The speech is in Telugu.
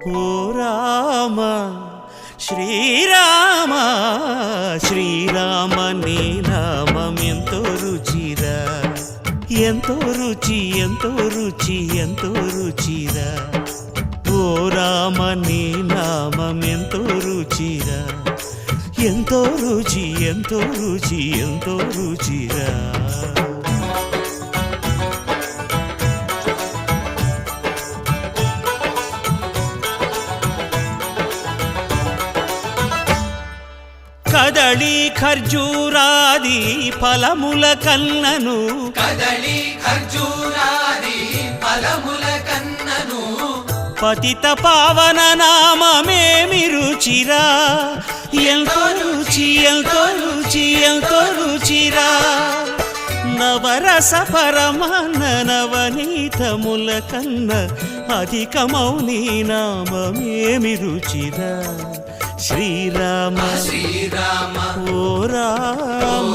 ఓ రామ శ్రీరామ శ్రీరామ నీ నామం ఎంతో రుచిరా, ఎంతో రుచి ఎంతో రుచి ఎంతో రుచిరా. ఓ రామ నీ నామం ఎంతో రుచిరా, ఎంతో రుచి ఎంతో రుచి ఎంతో రుచిరా. కదళి ఖర్జూరాది ఫలముల కన్నను, కదళి ఖర్జూరాది ఫలముల కన్నను, పతిత పావన నామమేమి రుచిరా, ఎంతో రుచి ఎంతో రుచి ఎంతో రుచిరా. నవరస పరమాన్న నవనీతముల కన్న అధికమౌని నామమేమి రుచిరా. శ్రీరామ శ్రీరామ ఓ రామ